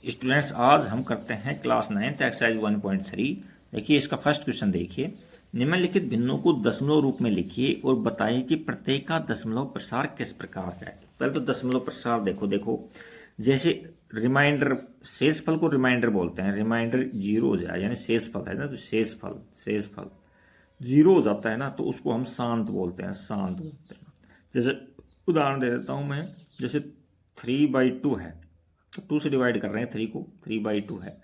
Students, आज हम करते हैं क्लास 9th एक्सरसाइज 1.3। देखिए इसका फर्स्ट क्वेश्चन देखिए। निम्नलिखित भिन्नों को दशमलव रूप में लिखिए और बताइए कि प्रत्येक का दशमलव प्रसार किस प्रकार का है। पहले तो दशमलव प्रसार देखो जैसे रिमाइंडर, शेषफल को रिमाइंडर बोलते हैं। रिमाइंडर जीरो हो जाए यानी शेषफल है ना, तो शेषफल जीरो हो जाता है ना, तो उसको हम शांत बोलते हैं। जैसे उदाहरण दे देता हूं मैं, जैसे 3/2 है, तो 2 से डिवाइड कर रहे हैं 3 को, 3/2 है,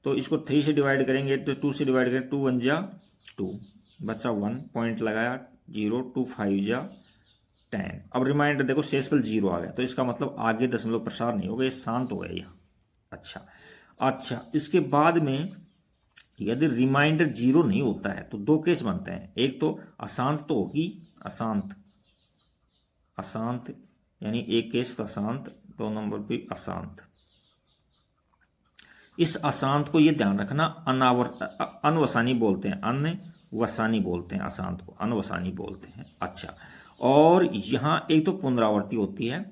तो इसको 3 से डिवाइड करेंगे तो 2 से डिवाइड करें, 2 1 जा 2, बचा 1, पॉइंट लगाया 0, 2 5 जा 10। अब रिमाइंडर देखो शेषफल 0 आ गया, तो इसका मतलब आगे दशमलव प्रसार नहीं होगा, ये शांत हो गया यहाँ। अच्छा, इसके बाद में यदि रिमाइंडर 0 नहीं होता है तो दो केस बनते हैं। एक तो अशांत तो होगी, अशांत यानी एक केस तो अशांत, 2 नंबर पे अशांत। इस अशांत को ये ध्यान रखना, अनवसानी बोलते हैं, अनवसानी बोलते हैं अशांत को, अनवसानी बोलते हैं। अच्छा, और यहाँ एक तो पुनरावृत्ति होती है,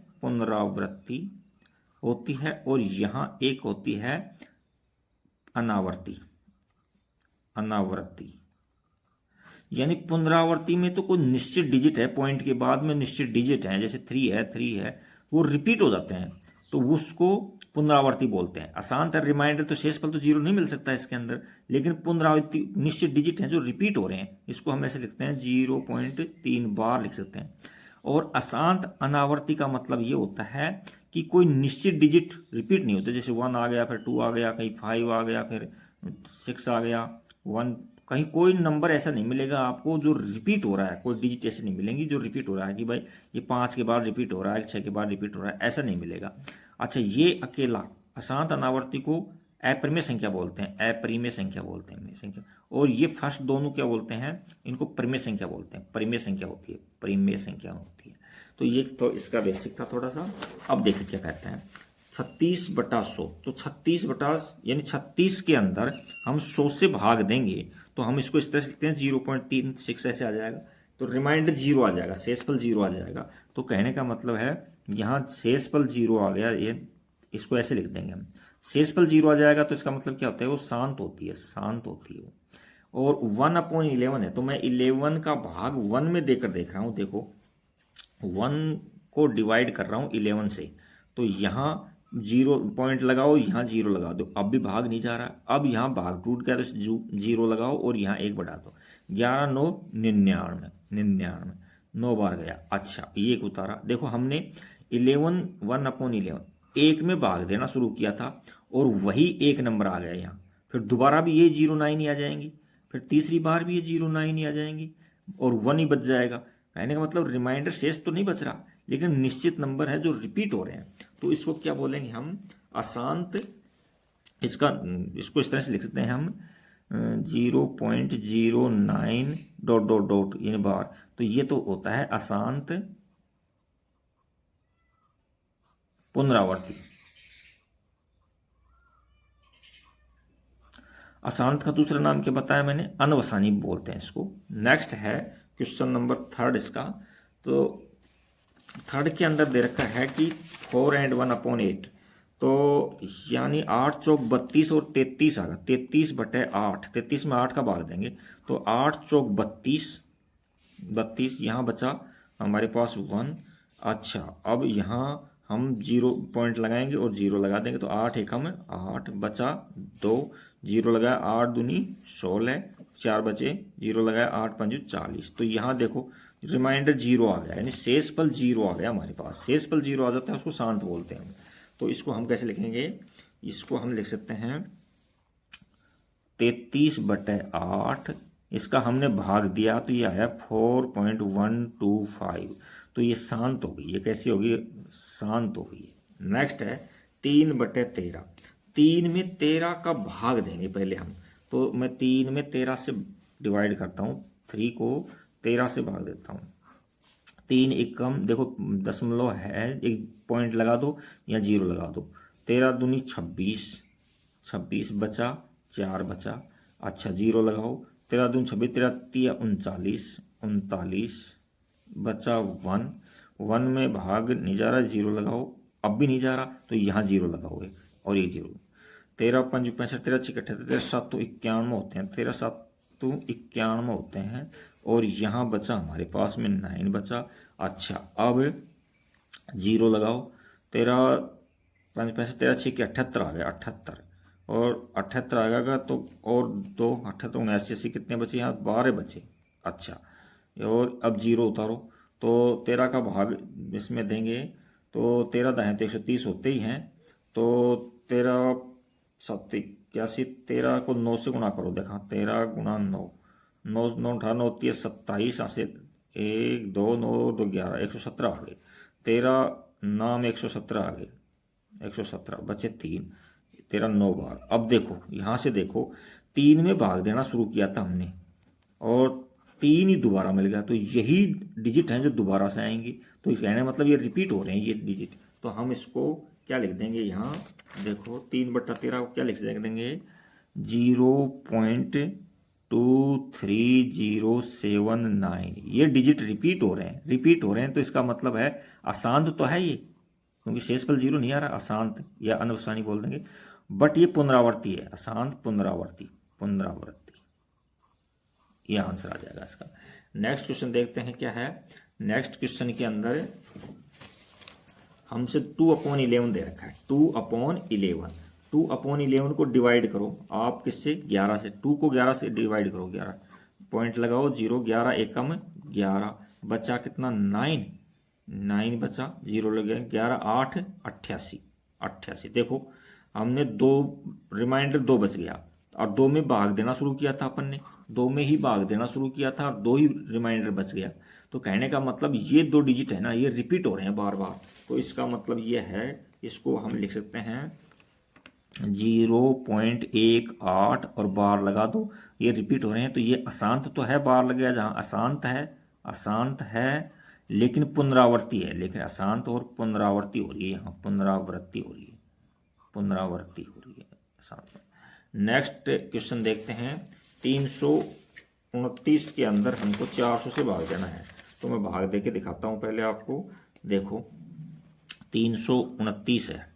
और यहाँ एक होती है अनावर्ती। यानी पुनरावृत्ति में तो कोई निश्चित डिजिट है, पॉइंट के बाद में निश्चित डिजिट है, जैसे 3 है, वो रिपीट हो जाते हैं, तो उसको पुनरावृत्ति बोलते हैं। अशांत है रिमाइंडर, तो शेषफल तो 0 नहीं मिल सकता इसके अंदर, लेकिन पुनरावृत्ति निश्चित डिजिट हैं जो रिपीट हो रहे हैं, इसको हम ऐसे लिखते हैं 0.3 बार लिख सकते हैं। और अशांत अनावर्ती का मतलब ये होता है कि कोई निश्चित डिजिट रिपीट नहीं होते, जैसे 1 आ गया, फिर 2 आ गया, कहीं 5 आ गया, फिर 6 आ गया, 1, कहीं कोई नंबर ऐसा नहीं मिलेगा आपको जो रिपीट हो रहा है। कोई डिजिट ऐसी नहीं मिलेंगी जो रिपीट हो रहा है कि भाई ये 5 के बाद रिपीट हो रहा है, 6 के बाद रिपीट हो रहा है, ऐसा नहीं मिलेगा। अच्छा, ये अकेला अशांत अनावर्ती को अपरिमेय संख्या बोलते हैं, अपरिमेय संख्या बोलते हैं। और ये फर्स्ट दोनों क्या बोलते हैं, इनको परिमेय संख्या बोलते हैं। परिमेय संख्या होती है। तो ये तो इसका बेसिक था थोड़ा सा। अब देखिए क्या कहते हैं, 36/100, तो 36 यानी 36 के अंदर हम 100 से भाग देंगे, तो हम इसको इस तरह से लिखते हैं 0.36 ऐसे आ जाएगा, तो रिमाइंडर 0 आ जाएगा, शेषफल 0 आ जाएगा। तो कहने का मतलब है यहाँ शेषफल 0 आ गया, ये इसको ऐसे लिख देंगे हम, शेषफल 0 आ जाएगा, तो इसका मतलब क्या होता है, वो शांत होती है। और 1/11 है, तो मैं 11 का भाग 1 में देकर देख रहा हूँ। देखो 1 को डिवाइड कर रहा हूँ 11 से, तो यहाँ 0 पॉइंट लगाओ, यहाँ 0 लगा दो, अब भी भाग नहीं जा रहा। अब यहाँ भाग टूट गया तो 0 लगाओ और यहाँ 1 बढ़ा दो, 11 9 99, 9 बार गया। अच्छा, ये एक उतारा। देखो हमने 1/11 एक में भाग देना शुरू किया था, और वही एक नंबर आ गया यहाँ। फिर दोबारा भी ये 09 ही आ जाएंगी, फिर तीसरी बार भी ये 09 ही आ जाएंगी, और 1 ही बच जाएगा। कहने का मतलब रिमाइंडर शेष तो नहीं बच रहा, लेकिन निश्चित नंबर है जो रिपीट हो रहे हैं, तो इसको क्या बोलेंगे हम, अशांत। इसको इस तरह से लिख सकते हैं हम 0.09 ... इन बार, तो ये तो होता है अशांत पुनरावृत्ति। अशांत का दूसरा नाम क्या बताया मैंने, अनवसानी बोलते हैं इसको। नेक्स्ट है क्वेश्चन नंबर 3 इसका। तो 3 के अंदर दे रखा है कि 4 and 1/8, तो यानी 8 चौक 32 और 33 आगा, 33/8, 33 में 8 का भाग देंगे, तो 8 चौक 32, यहाँ बचा हमारे पास 1। अच्छा, अब यहाँ हम 0 पॉइंट लगाएंगे और 0 लगा देंगे, तो 8 एकम 8, बचा 2, 0 लगाया, 8 दूनी 16, 4 बचे, 0 लगाया, 8 पंजे 40। तो यहाँ देखो रिमाइंडर 0 आ गया, यानी शेषफल 0 आ गया हमारे पास। शेषफल 0 आ जाता है, उसको शांत बोलते हैं। तो इसको हम कैसे लिखेंगे, इसको हम लिख सकते हैं 33/8, इसका हमने भाग दिया तो ये आया 4.125, तो ये शांत हो गई। ये कैसी होगी, शांत हो गई। नेक्स्ट है 3/13, 3 में 13 का भाग देंगे पहले हम, तो मैं 3 में 13 से डिवाइड करता हूँ, 3 को 13 से भाग देता हूँ। 3 एकम, देखो दशमलव है, एक पॉइंट लगा दो या 0 लगा दो, 13 दूनी 26, बचा 4 बचा। अच्छा, 0 लगाओ, 13 दूनी 26, 13 39, बचा 1 में भाग नहीं जा रहा, 0 लगाओ, अब भी नहीं जा रहा, तो यहाँ 0 लगाओगे और ये 0, 13 5 65 13 6 78 13 7 91 होते हैं, 13 7 91 होते हैं। और यहाँ बचा हमारे पास में 9 बचा। अच्छा, अब 0 लगाओ। 13 5 65 13 6 78 आ गया, 78। और 78 आ गया तो और 2 78 79 80 कितने बचे यहाँ? 12 बचे। अच्छा, और अब 0 उतारो तो 13 का भाग इसमें देंगे तो 13 दाएँ तो 130 होते ही हैं। तो 13 7 81, 13 को 9 से गुणा करो। देखा, 13 गुणा 9, 9 9 18 9 30 27, यहाँ से 1 2 9 2 11 117 आ गए। 13 नाम 117 आ गए, 117 बचे 3। 13 9 बार। अब देखो यहाँ से देखो, 3 में भाग देना शुरू किया था हमने और 3 ही दोबारा मिल गया। तो यही डिजिट हैं जो दोबारा से आएंगे। तो इस कहने मतलब ये रिपीट हो रहे हैं ये डिजिट। तो हम इसको क्या लिख देंगे यहाँ? देखो 3/13 को क्या लिख देंगे? 0.23079। ये डिजिट रिपीट हो रहे हैं, रिपीट हो रहे हैं। तो इसका मतलब है अशांत तो है ये, क्योंकि शेषफल 0 नहीं आ रहा। अशांत या अनवसानी बोल देंगे, बट ये पुनरावर्ती है। अशांत पुनरावर्ती, पुनरावर्ती, ये आंसर आ जाएगा इसका। नेक्स्ट क्वेश्चन देखते हैं क्या है। नेक्स्ट क्वेश्चन के अंदर हमसे 2/11 दे रखा है। 2/11, 2/11 को डिवाइड करो आप किससे? 11 से। 2 को 11 से डिवाइड करो, 11 पॉइंट लगाओ, 0 11 एकम 11 बचा कितना? 9, 9 बचा, 0 लग गया, 11 8 88, 88। देखो हमने 2 रिमाइंडर 2 बच गया और 2 में भाग देना शुरू किया था अपन ने, 2 में ही भाग देना शुरू किया था और 2 ही रिमाइंडर बच गया। तो कहने का मतलब ये 2 डिजिट है ना, ये रिपीट हो रहे हैं बार बार। तो इसका मतलब ये है, इसको हम लिख सकते हैं 0.18 और बार लगा दो, ये रिपीट हो रहे हैं। तो ये अशांत तो है, बार लग गया जहाँ अशांत है, अशांत है लेकिन पुनरावर्ती है। लेकिन अशांत और पुनरावर्ती हो रही है, यहाँ पुनरावृत्ति हो रही है, पुनरावर्ती हो रही है अशांत। नेक्स्ट क्वेश्चन देखते हैं। 329 के अंदर हमको 400 से भाग देना है। तो मैं भाग दे के दिखाता हूँ पहले आपको। देखो 329 है,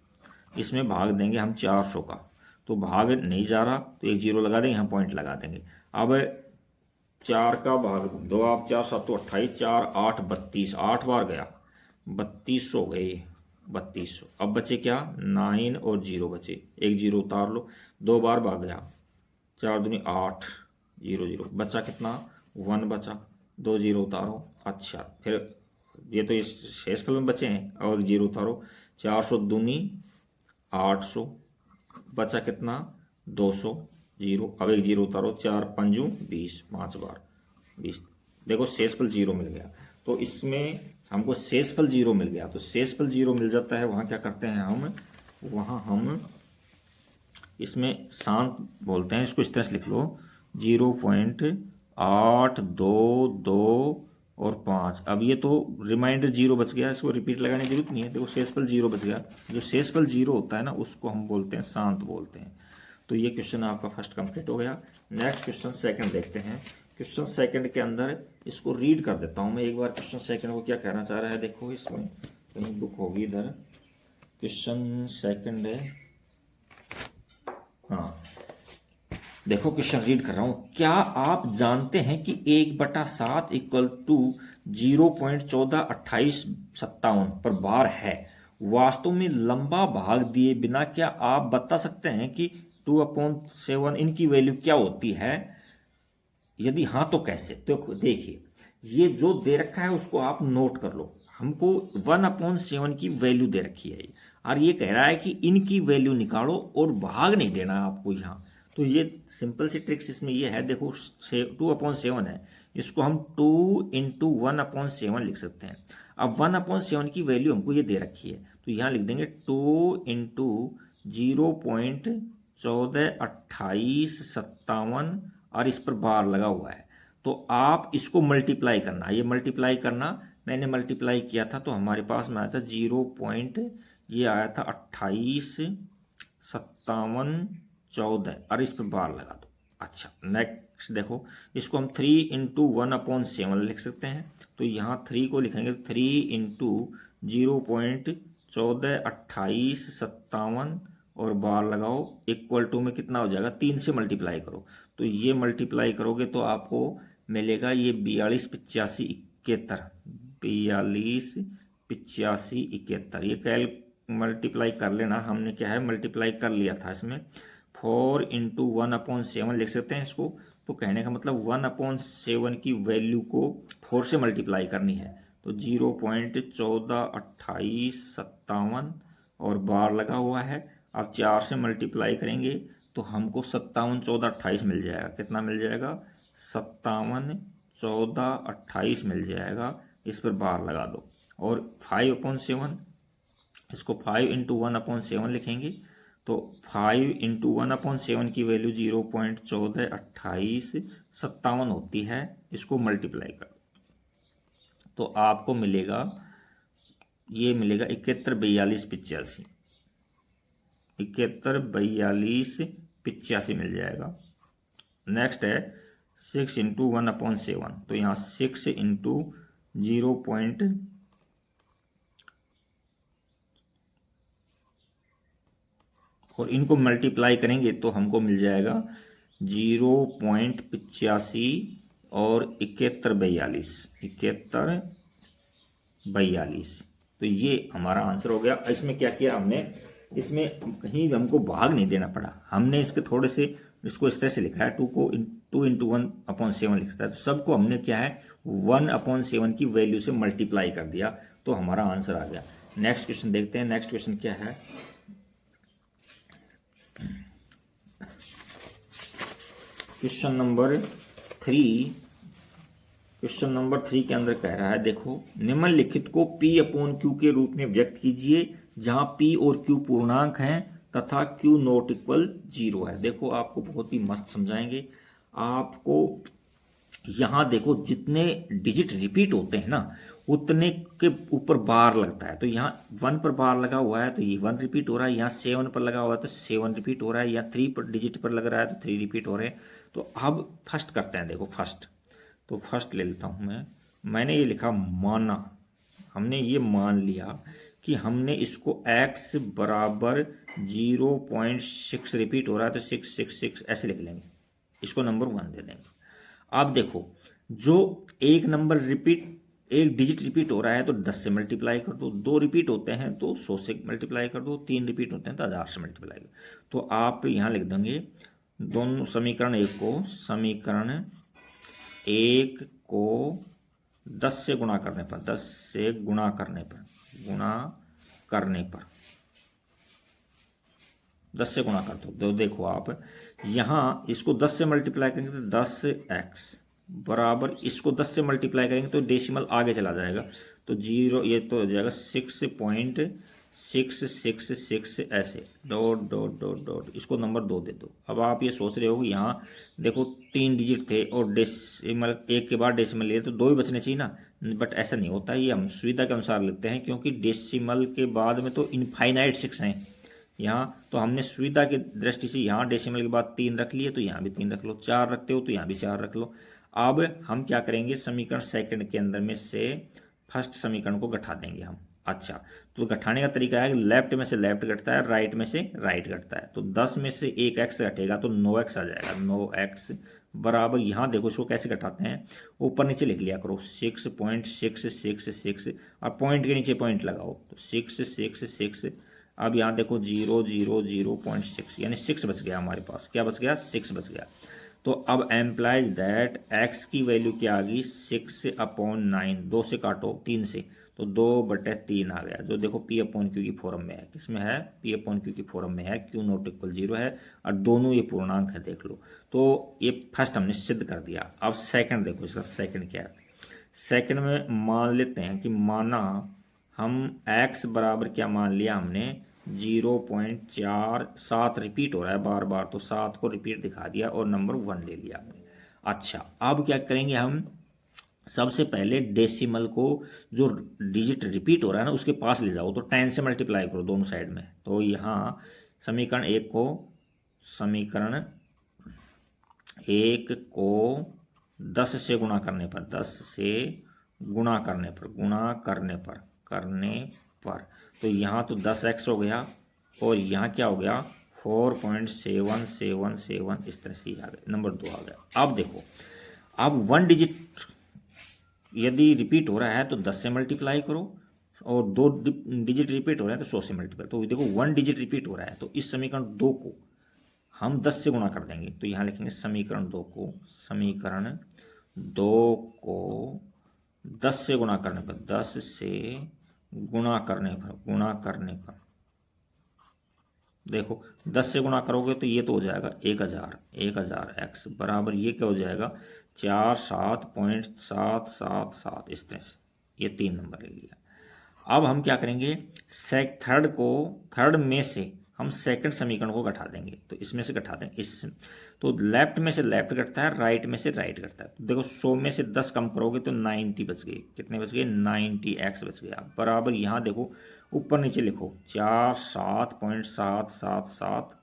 इसमें भाग देंगे हम 400 का। तो भाग नहीं जा रहा तो एक 0 लगा देंगे, यहाँ पॉइंट लगा देंगे। अब 4 का भाग दो आप, 4 7 28, 4 8 32, 8 बार गया, 32 हो गए, 3200। अब बचे क्या? 9 और 0 बचे, एक 0 उतार लो। 2 बार भाग गया, 4 दूनी 8, 0 0 बचा कितना? 1 बचा, 2 0 उतारो। अच्छा, फिर ये तो इस शेषफल में बचे हैं और 0 उतारो। 400 दूनी 800 बचा कितना? 200, 0। अब एक 0 उतारो, 4 5 20, 5 बार 20। देखो शेषफल 0 मिल गया। तो इसमें हमको शेषफल 0 मिल गया। तो शेषफल 0 मिल जाता है, वहाँ क्या करते हैं हम? वहाँ हम इसमें शांत बोलते हैं, इसको इस तरह से लिख लो 0.822 और 5। अब ये तो रिमाइंडर 0 बच गया, इसको रिपीट लगाने की जरूरत नहीं है। देखो शेषफल 0 बच गया। जो शेषफल 0 होता है ना, उसको हम बोलते हैं शांत बोलते हैं। तो ये क्वेश्चन आपका फर्स्ट कंप्लीट हो गया। नेक्स्ट क्वेश्चन सेकंड देखते हैं। क्वेश्चन सेकंड के अंदर इसको रीड कर देता हूँ मैं एक बार। क्वेश्चन सेकंड को क्या कहना चाह रहा है, देखो इसमें कहीं बुक होगी इधर। क्वेश्चन सेकंड है, हाँ देखो क्वेश्चन रीड कर रहा हूं। क्या आप जानते हैं कि 1/7 इक्वल टू 0.142857 पर बार है? वास्तव में लंबा भाग दिए बिना क्या आप बता सकते हैं कि 2/7 इनकी वैल्यू क्या होती है? यदि हाँ तो कैसे? तो देखिए, ये जो दे रखा है उसको आप नोट कर लो। हमको 1/7 की वैल्यू दे रखी है और ये कह रहा है कि इनकी वैल्यू निकालो और भाग नहीं देना है आपको यहाँ। तो ये सिंपल सी ट्रिक्स इसमें ये है, देखो 2/7 है, इसको हम 2 × 1/7 लिख सकते हैं। अब 1/7 की वैल्यू हमको ये दे रखी है, तो यहाँ लिख देंगे 2 × 0.142857 और इस पर बार लगा हुआ है। तो आप इसको मल्टीप्लाई करना, ये मल्टीप्लाई करना, मैंने मल्टीप्लाई किया था तो हमारे पास में आया था 0. ये आया था 285714 और इस पर बार लगा दो। अच्छा, नेक्स्ट देखो, इसको हम 3 × 1/7 लिख सकते हैं। तो यहाँ 3 को लिखेंगे 3 × 0.142857 और बार लगाओ, इक्वल टू में कितना हो जाएगा, 3 से मल्टीप्लाई करो। तो ये मल्टीप्लाई करोगे तो आपको मिलेगा ये 42 85 71, 42 85 71। ये कैल मल्टीप्लाई कर लेना, हमने क्या है मल्टीप्लाई कर लिया था इसमें। 4 इंटू 1/7 लिख सकते हैं इसको। तो कहने का मतलब 1/7 की वैल्यू को 4 से मल्टीप्लाई करनी है। तो 0.142857 और बार लगा हुआ है। अब 4 से मल्टीप्लाई करेंगे तो हमको 57 14 28 मिल जाएगा। कितना मिल जाएगा, 57 14 28 मिल जाएगा। इस पर बार लगा दो और 5/7, इसको 5 इंटू 1/7 लिखेंगे। तो 5 इंटू 1/7 की वैल्यू 0.142857 होती है। इसको मल्टीप्लाई कर तो आपको मिलेगा, ये मिलेगा 71 42 85, 71 42 85 मिल जाएगा। नेक्स्ट है 6 इंटू 1/7। तो यहाँ 6 इंटू 0. और इनको मल्टीप्लाई करेंगे तो हमको मिल जाएगा 0.85 और 71 42। तो ये हमारा आंसर हो गया। इसमें क्या किया हमने, इसमें कहीं हमको भाग नहीं देना पड़ा। हमने इसके थोड़े से इसको इस तरह से लिखा है, 2 को 2 इंटू 1/7 लिखता है। तो सबको हमने क्या है 1/7 की वैल्यू से मल्टीप्लाई कर दिया, तो हमारा आंसर आ गया। नेक्स्ट क्वेश्चन देखते हैं। नेक्स्ट क्वेश्चन क्या है, क्वेश्चन नंबर 3। क्वेश्चन नंबर 3 के अंदर कह रहा है, देखो निम्नलिखित को P/Q के रूप में व्यक्त कीजिए जहां P और Q पूर्णांक हैं तथा Q नॉट इक्वल 0 है। देखो आपको बहुत ही मस्त समझाएंगे। आपको यहां देखो जितने डिजिट रिपीट होते हैं ना उतने के ऊपर बार लगता है। तो यहाँ 1 पर बार लगा हुआ है तो ये 1 रिपीट हो रहा है, यहाँ 7 पर लगा हुआ है तो 7 रिपीट हो रहा है, यहाँ 3 पर डिजिट पर लग रहा है तो 3 रिपीट हो रहे हैं। तो अब फर्स्ट करते हैं। देखो फर्स्ट, तो फर्स्ट ले लेता हूं मैंने ये लिखा माना। हमने ये मान लिया कि हमने इसको x बराबर 0.6 रिपीट हो रहा है तो 666 ऐसे लिख लेंगे, इसको नंबर 1 दे देंगे। अब देखो जो एक नंबर रिपीट, एक डिजिट रिपीट हो रहा है तो 10 से मल्टीप्लाई कर दो, 2 रिपीट होते हैं तो 100 से मल्टीप्लाई कर दो, 3 रिपीट होते हैं तो 1000 से मल्टीप्लाई कर दो। तो आप यहाँ लिख देंगे दोनों समीकरण समीकरण 1 को 10 से गुणा करने पर, 10 से गुणा करने पर 10 से गुणा कर दो। तो देखो आप यहां इसको 10 से मल्टीप्लाई करेंगे तो 10x बराबर, इसको 10 से मल्टीप्लाई करेंगे तो डेसिमल आगे चला जाएगा तो 0, ये तो हो जाएगा 6.666 ऐसे डॉट डॉट डॉट डॉट, इसको नंबर 2 दे दो। अब आप ये सोच रहे हो कि यहाँ देखो 3 डिजिट थे और डेसिमल एक के बाद डेसिमल लिए तो 2 ही बचने चाहिए ना, बट ऐसा नहीं होता। ये हम सुविधा के अनुसार लेते हैं क्योंकि डेसिमल के बाद में तो इनफाइनाइट 6 हैं यहाँ, तो हमने सुविधा की दृष्टि से यहाँ डेसिमल के बाद 3 रख लिए तो यहाँ भी 3 रख लो, 4 रखते हो तो यहाँ भी 4 रख लो। अब हम क्या करेंगे, समीकरण सेकंड के अंदर में से फर्स्ट समीकरण को घटा देंगे हम। अच्छा, तो घटाने का तरीका है लेफ्ट में से लेफ्ट घटता है, राइट में से राइट घटता है। तो 10 में से एक x घटेगा तो 9x आ जाएगा। 9x बराबर, यहाँ देखो इसको कैसे घटाते हैं, ऊपर नीचे लिख लिया करो 6.666 और पॉइंट के नीचे पॉइंट लगाओ तो 666। अब यहाँ देखो 0.6 यानी 6 बच गया हमारे पास। क्या बच गया, 6 बच गया। तो अब एम्प्लाइज दैट x की वैल्यू क्या आ गई, 6/9। 2 से काटो 3 से तो 2/3 आ गया, जो देखो P/Q की फॉर्म में है। किसमें है, P/Q की फॉर्म में है। Q नॉट इक्वल 0 है और दोनों ये पूर्णांक है, देख लो। तो ये फर्स्ट हमने सिद्ध कर दिया। अब सेकंड देखो, इसका सेकंड क्या है। सेकंड में मान लेते हैं कि माना हम x बराबर क्या मान लिया हमने, 0.47 रिपीट हो रहा है बार बार तो 7 को रिपीट दिखा दिया और नंबर 1 ले लिया हमने। अच्छा, अब क्या करेंगे हम, सबसे पहले डेसिमल को जो डिजिट रिपीट हो रहा है ना उसके पास ले जाओ तो 10 से मल्टीप्लाई करो दोनों साइड में। तो यहाँ समीकरण 1 को 10 से गुणा करने पर, 10 से गुणा करने पर तो यहाँ तो 10x हो गया और यहाँ क्या हो गया 4.7777 इस तरह से आ गया, नंबर 2 आ गया। अब देखो, अब 1 डिजिट यदि रिपीट हो रहा है तो 10 से मल्टीप्लाई करो, और 2 डिजिट रिपीट हो रहे हैं तो 100 से मल्टीप्लाई। तो देखो 1 डिजिट रिपीट हो रहा है तो इस समीकरण 2 को हम 10 से गुणा कर देंगे। तो यहाँ लिखेंगे समीकरण 2 को 10 से गुणा करने पर, 10 से गुणा करने पर देखो 10 से गुणा करोगे तो ये तो हो जाएगा 1000 एक्स बराबर ये क्या हो जाएगा 47.777 इस तरह से, ये 3 नंबर ले लिया। अब हम क्या करेंगे, थर्ड में से हम सेकंड समीकरण को घटा देंगे। तो इसमें से घटा देंगे इस, तो लेफ्ट में से लेफ्ट घटता है, राइट में से राइट घटता है। तो देखो 100 में से 10 कम करोगे तो 90 बच गए। कितने बच गए 90x बच गया। बराबर यहाँ देखो ऊपर नीचे लिखो 47.777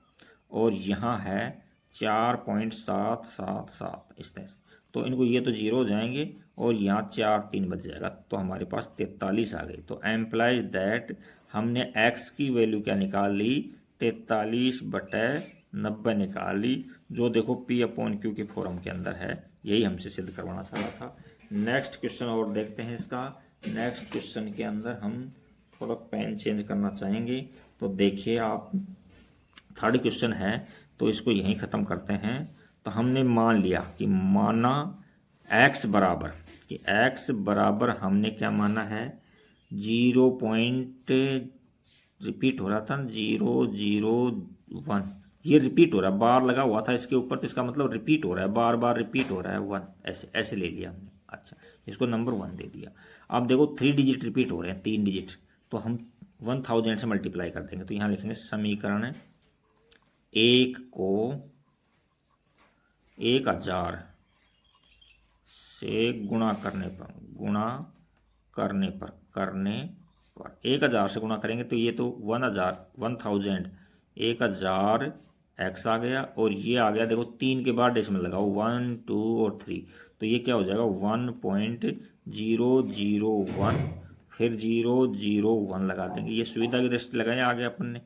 और यहाँ है 4.777 इस तरह से। तो इनको ये तो जीरो हो जाएंगे और यहाँ 4 3 बच जाएगा, तो हमारे पास 43 आ गई। तो एम्प्लाइज दैट हमने x की वैल्यू क्या निकाल ली 43/90 निकाल ली, जो देखो P/Q के फॉर्म के अंदर है। यही हमसे सिद्ध करवाना चाह रहा था। नेक्स्ट क्वेश्चन और देखते हैं इसका। नेक्स्ट क्वेश्चन के अंदर हम थोड़ा पेन चेंज करना चाहेंगे। तो देखिए आप, थर्ड क्वेश्चन है तो इसको यहीं ख़त्म करते हैं। तो हमने मान लिया कि माना x बराबर हमने क्या माना है 0 पॉइंट रिपीट हो रहा था 001, ये रिपीट हो रहा है, बार लगा हुआ था इसके ऊपर, तो इसका मतलब रिपीट हो रहा है, बार बार रिपीट हो रहा है 1, ऐसे ले लिया हमने। अच्छा, इसको नंबर 1 दे दिया। अब देखो 3 डिजिट रिपीट हो रहे हैं, 3 डिजिट, तो हम 1000 से मल्टीप्लाई कर देंगे। तो यहाँ लिखेंगे समीकरण 1 को 1000 से गुणा करने पर 1000 से गुणा करेंगे तो ये तो 1000 एक्स आ गया, और ये आ गया देखो 3 के बाद डेसिमल लगाओ 1 2 और 3, तो ये क्या हो जाएगा 1.001, फिर 001 लगा देंगे। ये सुविधा की दृष्टि लगाए आगे अपन ने।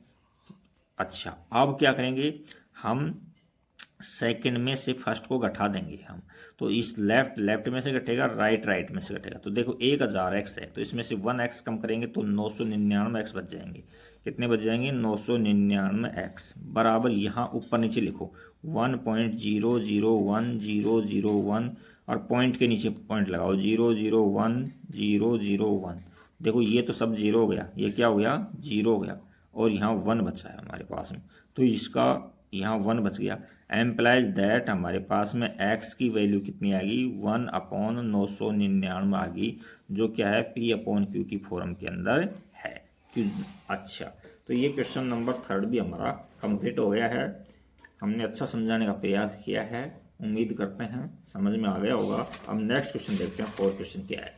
अच्छा, अब क्या करेंगे हम सेकंड में से फर्स्ट को घटा देंगे हम। तो इस लेफ्ट में से घटेगा, राइट में से घटेगा। तो देखो 1000x है तो इसमें से 1x कम करेंगे तो 999x बच जाएंगे। कितने बच जाएंगे 999x बराबर यहाँ ऊपर नीचे लिखो 1.001001 और पॉइंट के नीचे पॉइंट लगाओ 001 देखो ये तो सब जीरो हो गया, ये क्या हो गया 0 हो गया, और यहाँ 1 बचा है हमारे पास में, तो इसका यहाँ 1 बच गया। एम्प्लाइज दैट हमारे पास में x की वैल्यू कितनी आ गई 1/999 आ गई, जो क्या है P/Q की फॉर्म के अंदर है। अच्छा, तो ये क्वेश्चन नंबर 3 भी हमारा कंप्लीट हो गया है। हमने अच्छा समझाने का प्रयास किया है, उम्मीद करते हैं समझ में आ गया होगा। अब नेक्स्ट क्वेश्चन देखते हैं 4 क्वेश्चन क्या है।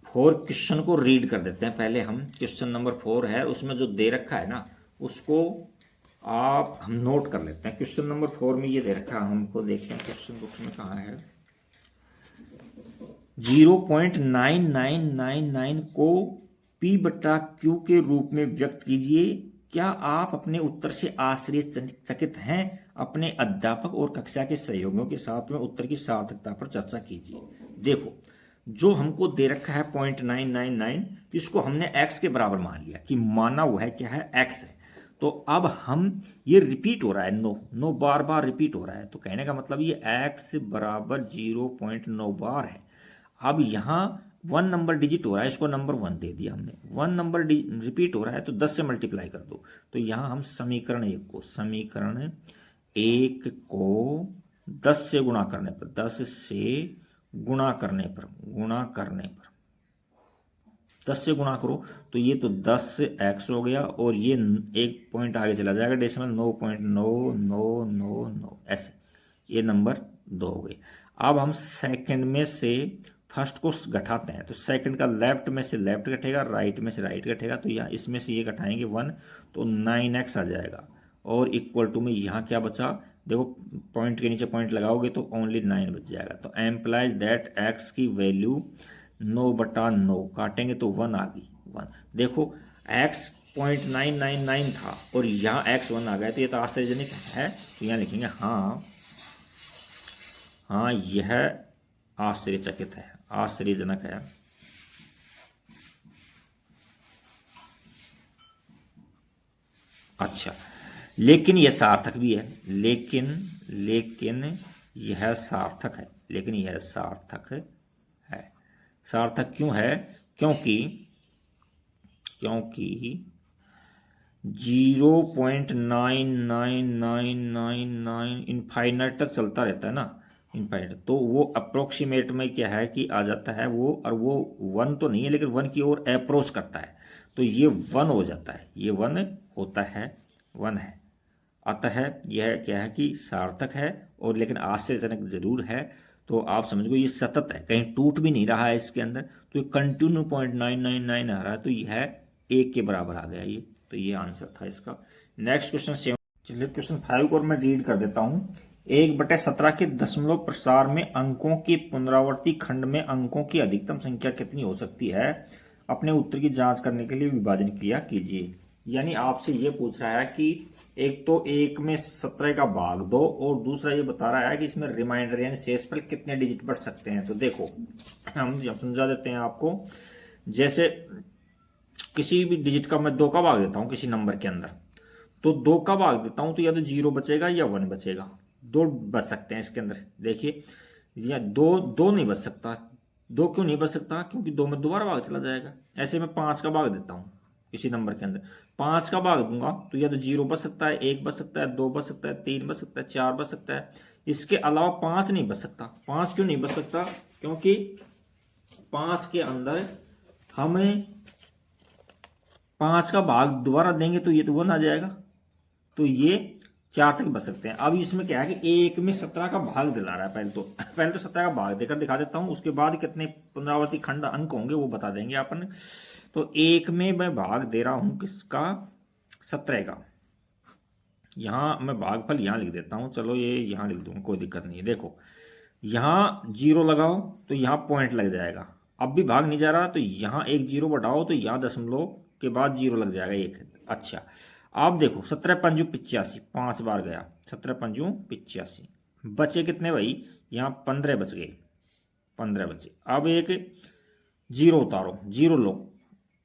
4 क्वेश्चन को रीड कर देते हैं पहले हम। क्वेश्चन नंबर 4 है, उसमें जो दे रखा है ना उसको आप हम नोट कर लेते हैं। क्वेश्चन नंबर 4 में ये दे रखा है हमको, देखते हैं क्वेश्चन बुक में कहाँ है। 0.9999 को P/Q के रूप में व्यक्त कीजिए। क्या आप अपने उत्तर से आश्चर्यचकित हैं? अपने अध्यापक और कक्षा के सहयोगियों के साथ में उत्तर की सार्थकता पर चर्चा कीजिए। देखो, जो हमको दे रखा है 0.999, इसको हमने x के बराबर मान लिया कि माना हुआ है क्या है x है। तो अब हम ये रिपीट हो रहा है, नो बार बार रिपीट हो रहा है, तो कहने का मतलब ये x बराबर 0.9 बार है। अब यहाँ 1 नंबर डिजिट हो रहा है, इसको नंबर 1 दे दिया हमने। 1 नंबर रिपीट हो रहा है तो 10 से मल्टीप्लाई कर दो। तो यहाँ हम समीकरण 1 को 10 से गुणा करने पर 10 से गुणा करो तो ये तो 10x हो गया, और ये एक पॉइंट आगे चला जाएगा डेसिमल 9.9999 ऐसे, ये नंबर 2 हो गए। अब हम सेकंड में से फर्स्ट को घटाते हैं, तो सेकंड का लेफ्ट में से लेफ्ट घटेगा, राइट में से राइट घटेगा, तो यहाँ इसमें से ये घटाएंगे 1 तो 9x आ जाएगा, और इक्वल टू में यहाँ क्या बचा देखो, पॉइंट के नीचे पॉइंट लगाओगे तो ओनली 9 बच जाएगा। तो एम्प्लाइज दैट x की वैल्यू 9/9 काटेंगे तो 1 आ गई 1। देखो x 0.999 था और यहाँ x1 आ गया, तो ये तो आश्चर्यजनक है। तो यहाँ लिखेंगे हाँ, हाँ यह आश्चर्यचकित है, आश्चर्यजनक है। अच्छा, लेकिन यह सार्थक भी है, लेकिन यह सार्थक है, लेकिन यह सार्थक है। सार्थक क्यों है? क्योंकि 0.99999 इनफाइनाइट तक चलता रहता है ना, इनफाइनाइट, तो वो अप्रोक्सीमेट में क्या है कि आ जाता है वो, और वो 1 तो नहीं है लेकिन 1 की ओर अप्रोच करता है, तो ये 1 हो जाता है, ये 1 होता है, 1 है। अतः यह क्या है कि सार्थक है, और लेकिन आश्चर्यजनक जरूर है। तो आप समझो ये सतत है, कहीं टूट भी नहीं रहा है इसके अंदर, तो ये कंटिन्यू 0.999 आ रहा है, तो यह 1 के बराबर आ गया ये, तो ये आंसर था इसका। नेक्स्ट क्वेश्चन 7, चलिए क्वेश्चन 5 को मैं रीड कर देता हूं। 1/17 के दशमलव प्रसार में अंकों की पुनरावर्ती खंड में अंकों की अधिकतम संख्या कितनी हो सकती है? अपने उत्तर की जांच करने के लिए विभाजन क्रिया कीजिए। यानी आपसे ये पूछ रहा है कि एक तो 1 में 17 का भाग दो, और दूसरा ये बता रहा है कि इसमें रिमाइंडर यानी शेषफल कितने डिजिट बढ़ सकते हैं। तो देखो हम समझा देते हैं आपको। जैसे किसी भी डिजिट का मैं 2 का भाग देता हूं किसी नंबर के अंदर, तो 2 का भाग देता हूं तो या तो 0 बचेगा या 1 बचेगा। 2 बच सकते हैं इसके अंदर, देखिए, या 2 नहीं बच सकता। 2 क्यों नहीं बच सकता? क्योंकि 2 में दोबारा भाग चला जाएगा। ऐसे मैं 5 का भाग देता हूँ किसी नंबर के अंदर, 5 का भाग दूंगा तो या तो 0 बच सकता है, 1 बच सकता है, 2 बच सकता है, 3 बच सकता है, 4 बच सकता है। इसके अलावा 5 नहीं बच सकता। 5 क्यों नहीं बच सकता? क्योंकि 5 के अंदर हमें 5 का भाग दोबारा देंगे तो ये तो 1 आ जाएगा, तो ये 4 तक बच सकते हैं। अब इसमें क्या है कि 1 में 17 का भाग दिला रहा है। पहले तो 17 का भाग देकर दिखा देता हूं, उसके बाद कितने पुनरावर्ती खंड अंक होंगे वो बता देंगे अपन। तो 1 में मैं भाग दे रहा हूं किसका? 17 का। यहां मैं भागफल यहां लिख देता हूं, चलो ये यहां लिख दूंगा, कोई दिक्कत नहीं है। देखो यहां 0 लगाओ तो यहां पॉइंट लग जाएगा, अब भी भाग नहीं जा रहा, तो यहां एक 0 बढ़ाओ तो यहां दशमलव के बाद 0 लग जाएगा 1। अच्छा, आप देखो 17 पंजू 85, 5 बार गया, 17 पंजू 85, बचे कितने भाई? यहां 15 बच गए, 15 बचे। अब एक 0 उतारो, 0 लो,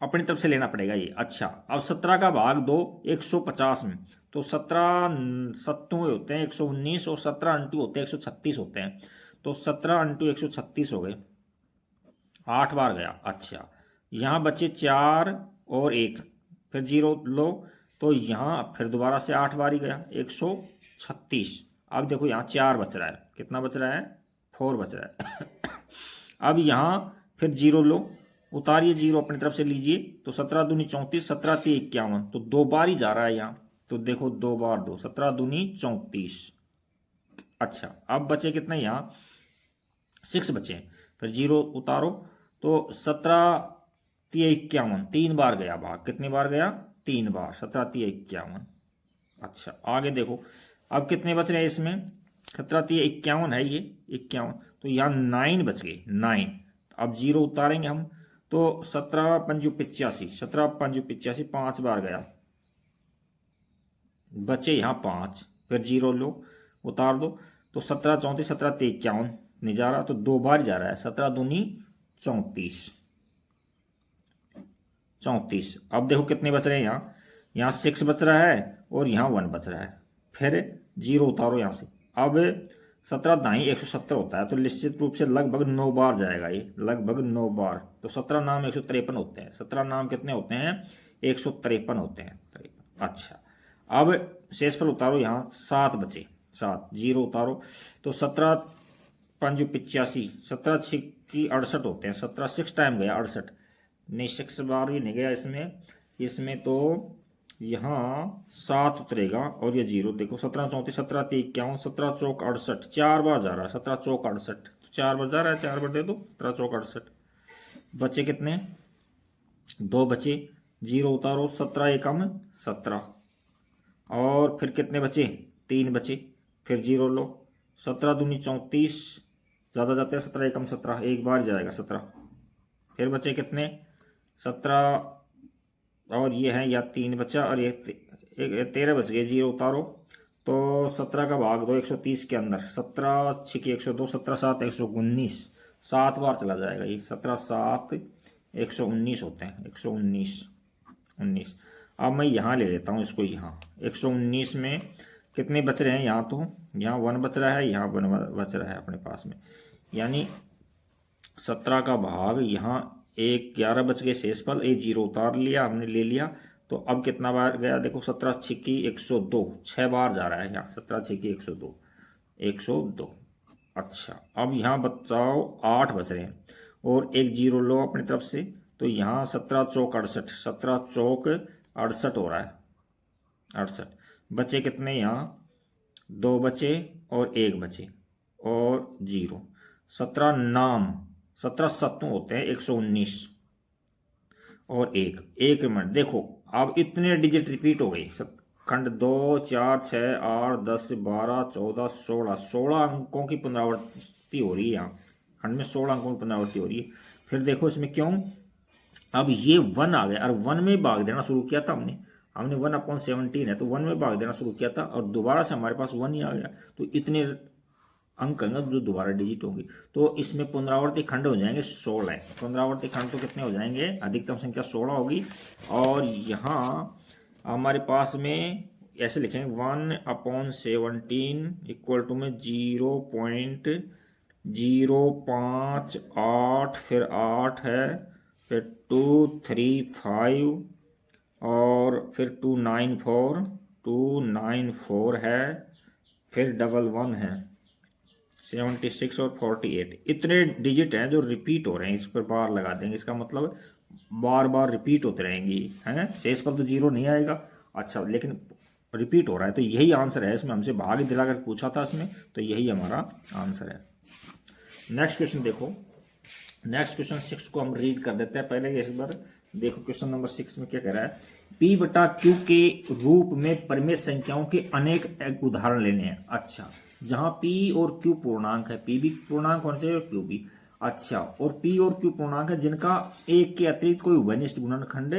अपनी तरफ से लेना पड़ेगा ये। अच्छा, अब 17 का भाग दो 150 में, तो 17 सत्तू होते हैं 119, और 17 अंटू होते हैं 136 होते हैं, तो 17 अंटू 136 हो गए, 8 बार गया। अच्छा, यहाँ बचे 4 और 1, फिर 0 लो, तो यहाँ फिर दोबारा से 8 बार ही गया, 136। अब देखो यहाँ 4 बच रहा है, कितना बच रहा है? 4 बच रहा है। अब यहाँ फिर 0 लो, उतारिए 0 अपनी तरफ से लीजिए, तो 17 दूनी 34, 17 × 51, तो 2 बार ही जा रहा है यहाँ, तो देखो 2 बार 2, 17 दूनी 34। अच्छा, अब बचे कितने? यहाँ 6 बचे, फिर 0 उतारो, तो 17 × 51, 3 बार गया भाग। कितनी बार गया? 3 बार, 17 × 51। अच्छा, आगे देखो अब कितने बच रहे हैं इसमें? 17 × 51 है ये, 51, तो यहाँ 9 बच गए, 9। अब 0 उतारेंगे हम, तो 17 पंजू 85, 17 पंजू 85, 5 बार गया, बचे यहाँ 5, फिर 0 लो, उतार दो, तो 17 34, 17 × 51 नहीं जा रहा, तो 2 बार जा रहा है, 17 दूनी 34, 34। अब देखो कितने बच रहे हैं यहाँ 6 बच रहा है, और यहाँ 1 बच रहा है, फिर 0 उतारो यहाँ से। अब 17 दाई 170 होता है, तो निश्चित रूप से लगभग 9 बार जाएगा ये, लगभग 9 बार। तो 17 नाम 153 होते हैं, 17 नाम कितने होते हैं? 153 होते हैं, 53। अच्छा, अब शेषफल उतारो, यहाँ 7 बचे, 7, 0 उतारो, तो 17 पंजू 85, 17 6 की 68 होते हैं, 17 6 टाइम गया 68, नहीं 6 बार भी नहीं गया इसमें तो यहाँ 7 उतरेगा, और ये 0, देखो 17 34, 17 × 51, 17 चौक 68, 4 बार जा रहा है, 17 चौक 68, 4 बार जा रहा है, 4 बार दे दो, 17 चौक 68। बचे कितने? 2 बचे, 0 उतारो, 17 एकम 17, और फिर कितने बचे? 3 बचे, फिर 0 लो, 17 दूनी 34, ज़्यादा जाते हैं, 17 एकम 17, एक बार जाएगा 17, फिर बचे कितने? 17 और ये है या 3 बचा और ये 13 बच गए, 0 उतारो तो 17 का भाग दो 130 के अंदर, 17 छिकी 102, 17 7 119, 7 बार चला जाएगा ये, 17 7 119 होते हैं, 119 19। अब मैं यहाँ ले लेता हूँ इसको, यहाँ 119 में कितने बच रहे हैं, यहाँ तो यहाँ 1 बच रहा है, यहाँ 1 बच रहा है अपने पास में, यानी 17 का भाग यहाँ 11 बच गए शेषफल, 0 उतार लिया हमने, ले लिया। तो अब कितना बार गया देखो, 17 छिक्की 102, 6 बार जा रहा है यहाँ, 17 छिक्की 102 102। अच्छा अब यहाँ बचाओ 8 बच रहे हैं और एक 0 लो अपनी तरफ से, तो यहाँ 17 चौक 68, 17 चौक 68 हो रहा है, 68। बचे कितने यहाँ, 2 बचे और 1 बचे और 0, 17 नाम, 17 सत्तू होते हैं 119 और 1 मिनट। देखो अब इतने डिजिट रिपीट हो गई, खंड 2 4 6 8 10 12 14 16, 16 अंकों की पुनरावृत्ति हो रही है यहाँ, खंड में 16 अंकों की पुनरावृत्ति हो रही है। फिर देखो इसमें क्यों, अब ये 1 आ गया और 1 में भाग देना शुरू किया था हमने 1/17 है तो 1 में भाग देना शुरू किया था और दोबारा से हमारे पास 1 ही आ गया, तो इतने अंक हैं जो दोबारा डिजिट होंगे। तो इसमें पुनरावर्ती खंड हो जाएंगे 16, पुनरावर्ती खंड तो कितने हो जाएंगे, अधिकतम संख्या 16 होगी। और यहाँ हमारे पास में ऐसे लिखेंगे 1/17 इक्वल टू में 0.058, फिर 8 है, फिर 235 और फिर 294 है, फिर 11 है, 76 और 48। इतने डिजिट हैं जो रिपीट हो रहे हैं, इस पर बार लगा देंगे, इसका मतलब बार बार रिपीट होते रहेंगी, हैं शेषफल तो 0 नहीं आएगा। अच्छा लेकिन रिपीट हो रहा है, तो यही आंसर है, इसमें हमसे भाग दिलाकर पूछा था इसमें, तो यही हमारा आंसर है। नेक्स्ट क्वेश्चन देखो, नेक्स्ट क्वेश्चन 6 को हम रीड कर देते हैं पहले इस बार। देखो क्वेश्चन नंबर 6 में क्या कह रहा है, P बटा Q के रूप में परिमेय संख्याओं के अनेक उदाहरण लेने हैं। अच्छा जहां P और Q पूर्णांक है, P भी पूर्णांक होना चाहिए और Q भी। अच्छा और P और Q पूर्णांक है जिनका एक के अतिरिक्त कोई उभयनिष्ठ गुणनखंड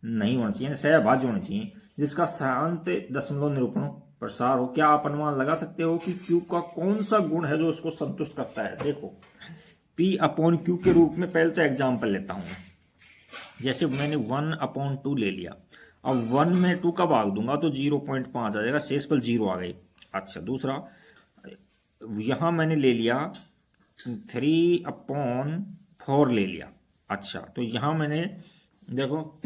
नहीं होना चाहिए, सहभाज्य होना चाहिए, जिसका शांत दशमलव निरूपण प्रसार हो। क्या आप अनुमान लगा सकते हो कि Q का कौन सा गुण है जो उसको संतुष्ट करता है। देखो P/Q के रूप में पहले तो एग्जाम्पल लेता हूं, जैसे मैंने 1/2 ले लिया, अब 1 में 2 का भाग दूंगा तो 0.5 आ जाएगा, शेषफल 0 आ गई। अच्छा दूसरा यहां मैंने ले लिया 3/4 ले लिया। अच्छा तो यहां मैंने देखो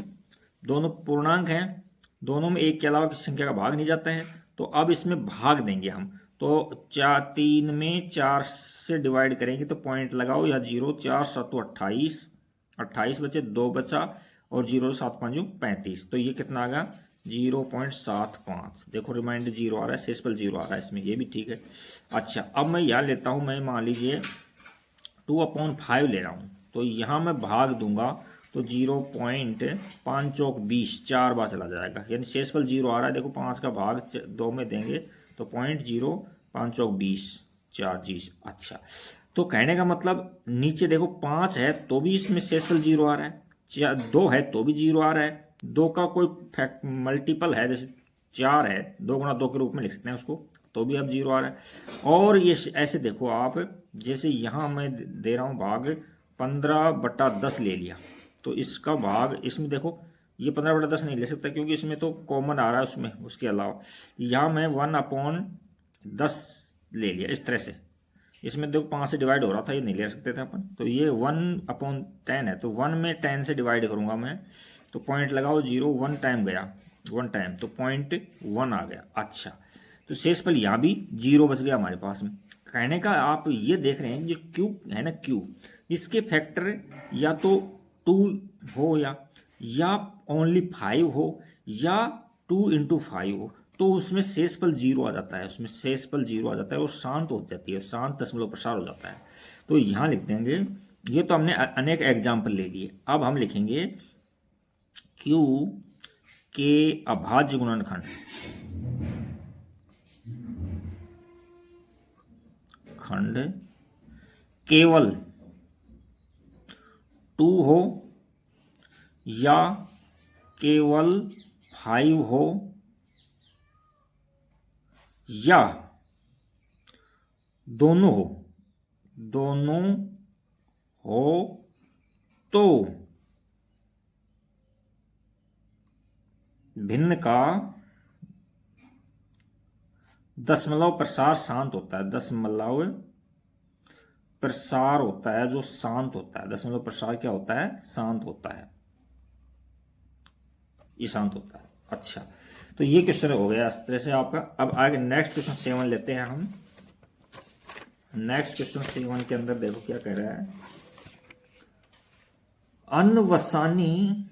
दोनों पूर्णांक हैं, दोनों में एक के अलावा किसी संख्या का भाग नहीं जाता है, तो अब इसमें भाग देंगे हम, तो 3 में 4 से डिवाइड करेंगे तो पॉइंट लगाओ या 0, 4 7 28, 28 बचे, 2 बचा और 0 7 5 35, तो ये कितना आ गया 0.75। देखो रिमाइंडर 0 आ रहा है, शेषफल 0 आ रहा है इसमें, ये भी ठीक है। अच्छा अब मैं यहाँ लेता हूँ, मैं मान लीजिए 2/5 ले रहा हूँ, तो यहाँ मैं भाग दूंगा तो 0.5 चौक 20, 4 बार चला जाएगा, यानी शेषफल 0 आ रहा है। देखो 5 का भाग 2 में देंगे तो 0.05 चौक 20, 4 चीज। अच्छा तो कहने का मतलब नीचे देखो 5 है तो भी इसमें शेषफल 0 आ रहा है, 2 है तो भी 0 आ रहा है, 2 का कोई फैक्ट मल्टीपल है जैसे 4 है, 2 गुणा 2 के रूप में लिख सकते हैं उसको, तो भी अब 0 आ रहा है। और ये ऐसे देखो आप, जैसे यहाँ मैं दे रहा हूँ भाग 15/10 ले लिया, तो इसका भाग इसमें देखो ये 15/10 नहीं ले सकता क्योंकि इसमें तो कॉमन आ रहा है उसमें, उसके अलावा यहाँ मैं 1/10 ले लिया इस तरह से, इसमें देखो 5 से डिवाइड हो रहा था, ये नहीं ले सकते थे अपन, तो ये 1/10 है, तो 1 में 10 से डिवाइड करूंगा मैं, तो पॉइंट लगाओ 0, 1 टाइम गया, 1 टाइम तो 0.1 आ गया। अच्छा तो शेषफल यहाँ भी 0 बच गया हमारे पास में। कहने का आप ये देख रहे हैं जो Q है ना, Q इसके फैक्टर या तो 2 हो या ओनली 5 हो या 2 × 5 हो, तो उसमें शेषफल 0 आ जाता है, उसमें शेषफल 0 आ जाता है और शांत हो जाती है, शांत दशमलव प्रसार हो जाता है। तो यहाँ लिख देंगे, ये तो हमने अनेक एग्जाम्पल ले लिए, अब हम लिखेंगे Q के अभाज्य गुणनखंड, खंड केवल 2 हो या केवल 5 हो या दोनों हो तो भिन्न का दशमलव प्रसार शांत होता है। दशमलव प्रसार होता है जो शांत होता है। दशमलव प्रसार क्या होता है? शांत होता है। ये शांत होता है। अच्छा, तो ये क्वेश्चन हो गया इस तरह से आपका। अब आगे नेक्स्ट क्वेश्चन 7 लेते हैं हम। नेक्स्ट क्वेश्चन 7 के अंदर देखो क्या कह रहा है। अनवसानी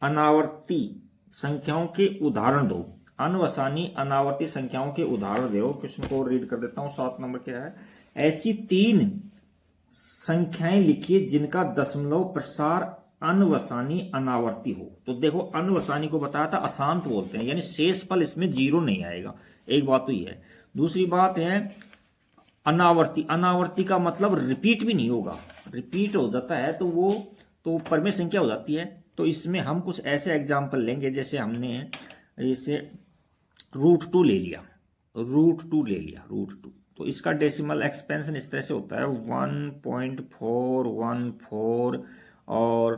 अनावर्ती संख्याओं के उदाहरण दो। अनवसानी अनावर्ती संख्याओं के उदाहरण दो। क्वेश्चन को रीड कर देता हूं। 7 नंबर क्या है? ऐसी 3 संख्याएं लिखिए जिनका दशमलव प्रसार अनवसानी अनावर्ती हो। तो देखो, अनवसानी को बताया था अशांत बोलते हैं, यानी शेषफल इसमें 0 नहीं आएगा। एक बात तो ये है। दूसरी बात है अनावर्ती। अनावर्ती का मतलब रिपीट भी नहीं होगा। रिपीट हो जाता है तो वो तो परमेय संख्या हो जाती है। तो इसमें हम कुछ ऐसे एग्जाम्पल लेंगे, जैसे हमने जैसे √2 ले लिया। √2 ले लिया। √2 तो इसका डेसिमल एक्सपेंशन इस तरह से होता है 1.414 और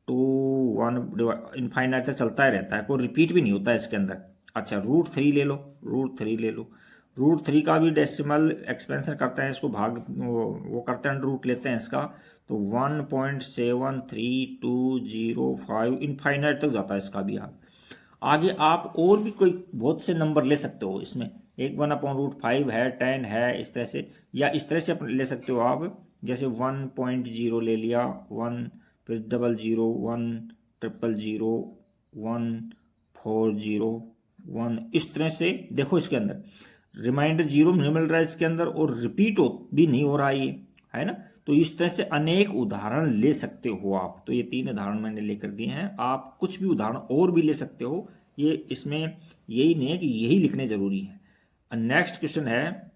2 1 इनफाइनाइट तक चलता ही रहता है, कोई रिपीट भी नहीं होता है इसके अंदर। अच्छा, √3 ले लो। √3 ले लो। √3 का भी डेसिमल एक्सपेंशन करते हैं, इसको भाग वो करते हैं, रूट लेते हैं इसका, तो 1.73205 इनफाइनाइट तक जाता है इसका भी। आगे आप और भी कोई बहुत से नंबर ले सकते हो इसमें। एक 1/√5 है, 10 है, इस तरह से, या इस तरह से ले सकते हो आप। जैसे 1.0 ले लिया, 1 फिर 00 1 000 140 1, इस तरह से। देखो इसके अंदर रिमाइंडर 0 नहीं मिल रहा है इसके अंदर, और रिपीट भी नहीं हो रहा है ना। तो इस तरह से अनेक उदाहरण ले सकते हो आप। तो ये 3 उदाहरण मैंने लेकर दिए हैं। आप कुछ भी उदाहरण और भी ले सकते हो। ये इसमें यही नहीं है कि यही लिखने जरूरी है। नेक्स्ट क्वेश्चन है,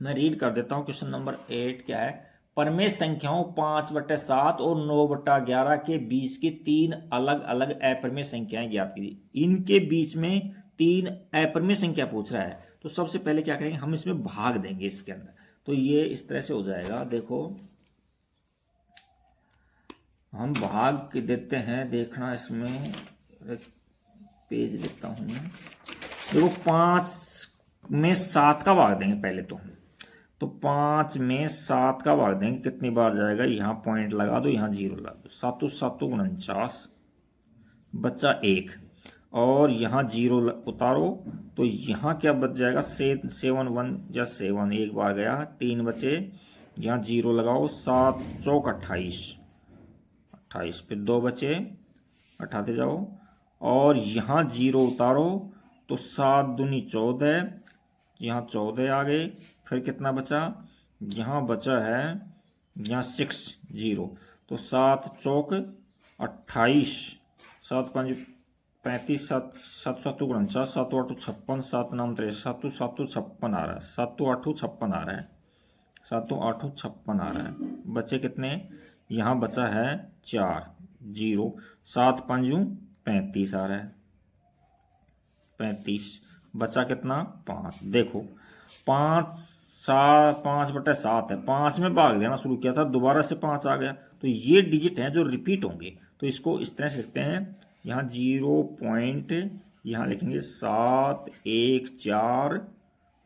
मैं रीड कर देता हूं। क्वेश्चन नंबर 8 क्या है? परमेय संख्याओं 5/7 और 9/11 के बीच की 3 अलग अलग अपरमेय संख्याएं ज्ञात कीजिए। इनके बीच में 3 अपरमेय संख्या पूछ रहा है। तो सबसे पहले क्या करेंगे, हम इसमें भाग देंगे इसके अंदर। तो ये इस तरह से हो जाएगा। देखो, हम भाग देते हैं, देखना इसमें पेज लेता हूं। देखो, 5 में 7 का भाग देंगे पहले तो 5 में 7 का भाग देंगे, कितनी बार जाएगा? यहां पॉइंट लगा दो, यहां 0 लगा दो। 7 7 49 बच्चा 1, और यहां 0 उतारो तो यहां क्या बच जाएगा? 7 1 या 7, एक बार गया, 3 बचे, यहां 0 लगाओ, 7 चौक 28, फिर 2 बचे, हटाते जाओ, और यहां 0 उतारो तो 7 दूनी 14, यहां 14 आ गए, फिर कितना बचा? यहां बचा है यहां 6 0, तो 7 चौक 28, 7 5 35, 7 7 49, 7 8 56, 7 9 53, 7 7 56 आ रहा है, 7 8 56 आ रहा है, 7 8 56 आ रहा है। बचे कितने? यहाँ बचा है 4 0, 7 5 35 आ रहा है, 35, बचा कितना? 5। देखो, 5/7 है, 5 में भाग देना शुरू किया था, दोबारा से 5 आ गया। तो ये डिजिट हैं जो रिपीट होंगे। तो इसको इस तरह से लिखते हैं, यहाँ 0 पॉइंट, यहाँ लिखेंगे 7 1 4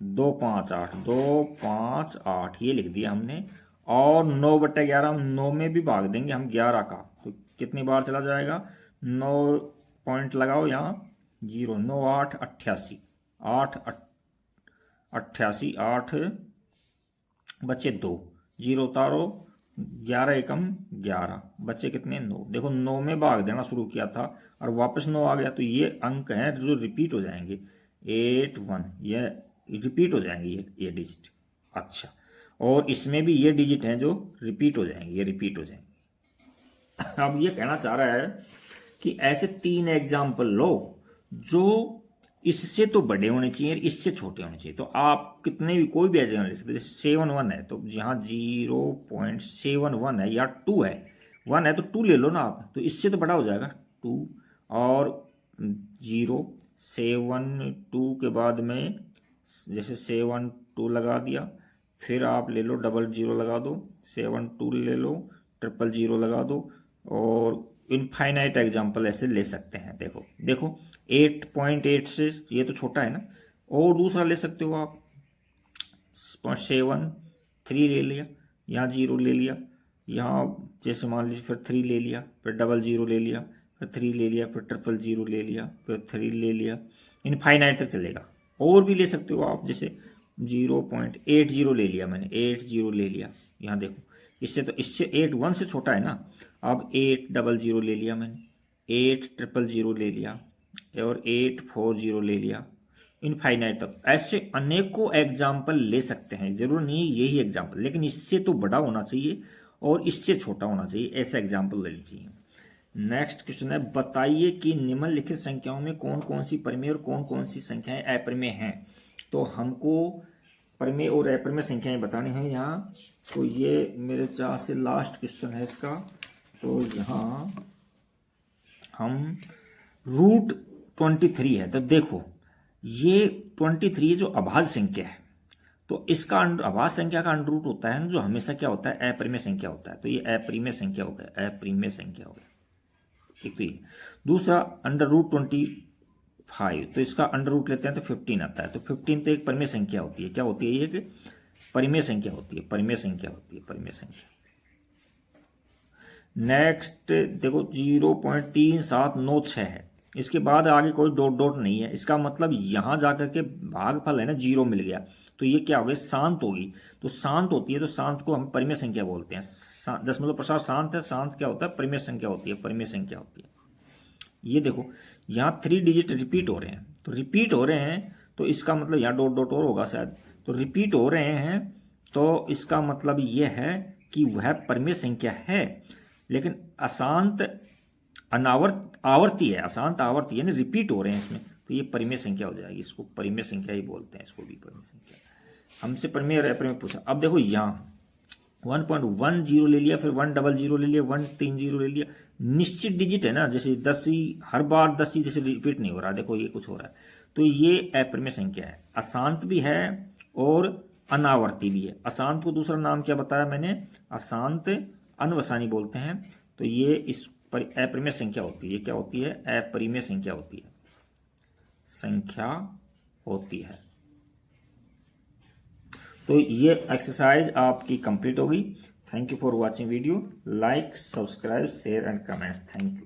2 5 8, 2 5 8, ये लिख दिया हमने। और 9/11 9 में भी भाग देंगे हम 11 का, तो कितनी बार चला जाएगा? 9 पॉइंट लगाओ यहाँ, 0 9 8 88, 8 88, 8 बचे 2, 0 उतारो, 11 एकम 11, बचे कितने? 9। देखो, 9 में भाग देना शुरू किया था और वापस 9 आ गया। तो ये अंक हैं जो रिपीट हो जाएंगे, 8 1, ये रिपीट हो जाएंगे ये डिजिट। अच्छा, और इसमें भी ये डिजिट हैं जो रिपीट हो जाएंगे, ये रिपीट हो जाएंगे। अब ये कहना चाह रहा है कि ऐसे 3 एग्जाम्पल लो जो इससे तो बड़े होने चाहिए, इससे छोटे होने चाहिए। तो आप कितने भी, कोई भी एग्जाम्पल ले सकते, जैसे 7 1 है तो यहाँ 0.71 है, या 2 है, 1 है तो 2 ले लो ना आप, तो इससे तो बड़ा हो जाएगा 2। और 0 7 2 के बाद में जैसे 7 2 लगा दिया, फिर आप ले लो 00 लगा दो, 7 2 ले लो, 000 लगा दो, और इनफाइनाइट एग्जाम्पल ऐसे ले सकते हैं। देखो देखो 8.8 से ये तो छोटा है ना, और दूसरा ले सकते हो आप 7 3 ले लिया, यहाँ 0 ले लिया, यहाँ जैसे मान लीजिए फिर 3 ले लिया, फिर 00 ले लिया, फिर 3 ले लिया, फिर 000 ले लिया, फिर 3 ले लिया, इनफाइनाइट तक चलेगा। और भी ले सकते हो आप, जैसे 0.80 ले लिया मैंने, 80 ले लिया, यहाँ देखो इससे तो इससे 81 से छोटा है ना। अब 800 ले लिया मैंने, 8000 ले लिया, और 840 ले लिया, इनफाइनाइट तक। ऐसे अनेकों एग्जाम्पल ले सकते हैं, जरूर नहीं यही एग्जाम्पल, लेकिन इससे तो बड़ा होना चाहिए और इससे छोटा होना चाहिए, ऐसा एग्जाम्पल ले लीजिए। नेक्स्ट क्वेश्चन है, बताइए कि निम्नलिखित संख्याओं में कौन कौन सी परिमेय और कौन कौन सी संख्याएं अपरिमेय हैं। तो हमको परिमेय और अपरिमेय संख्याएं बतानी है यहाँ। तो ये मेरे चाह से लास्ट क्वेश्चन है इसका। तो यहाँ हम √23 है, तो देखो ये 23 जो अभाज्य संख्या है, तो इसका अभाज्य संख्या का अंडर रूट होता है ना, जो हमेशा क्या होता है, अपरिमेय संख्या होता है। तो ये अपरिमेय संख्या हो गया, अपरिमेय संख्या हो गया। एक तो ये, दूसरा √25, तो इसका अंडर रूट लेते हैं तो 15 आता है। तो 15 तो एक परिमेय संख्या होती है। क्या होती है ये? कि परिमेय संख्या होती है, परिमेय संख्या होती है, परिमेय संख्या। नेक्स्ट देखो 0.3796 है, इसके बाद आगे कोई डॉट डॉट नहीं है, इसका मतलब यहां जाकर के भागफल है ना 0 मिल गया, तो ये क्या हो गया, शांत होगी। तो शांत होती है, तो शांत को हम परिमेय संख्या बोलते हैं। 0.5 शांत है, शांत क्या होता है, परिमेय संख्या होती है, परिमेय संख्या होती है। ये देखो यहाँ 3 डिजिट रिपीट हो रहे हैं, तो रिपीट हो रहे हैं तो इसका मतलब यहाँ डॉट डॉट और होगा शायद, तो रिपीट हो रहे हैं तो इसका मतलब ये है कि वह परिमेय संख्या है, लेकिन अशांत आवर्ती है, अशांत आवर्ती यानी रिपीट हो रहे हैं इसमें, तो ये परिमेय संख्या हो जाएगी। इसको परिमेय संख्या ही बोलते हैं, इसको भी परिमेय संख्या। हमसे परिमेय और अपरिमेय पूछा। अब देखो यहाँ 1.10 ले लिया, फिर 100 ले लिया, 130 ले लिया, निश्चित डिजिट है ना, जैसे 10 ही हर बार 10 ही जैसे रिपीट नहीं हो रहा, देखो ये कुछ हो रहा है, तो ये अपरिमेय संख्या है। अशांत भी है और अनावर्ती भी है। अशांत को दूसरा नाम क्या बताया मैंने, अशांत अनवसानी बोलते हैं। तो ये इस पर अपरिमेय संख्या होती है। ये क्या होती है, अपरिमेय संख्या होती है, संख्या होती है। तो ये एक्सरसाइज आपकी कंप्लीट होगी। Thank you for watching video. Like, subscribe, share and comment. Thank you.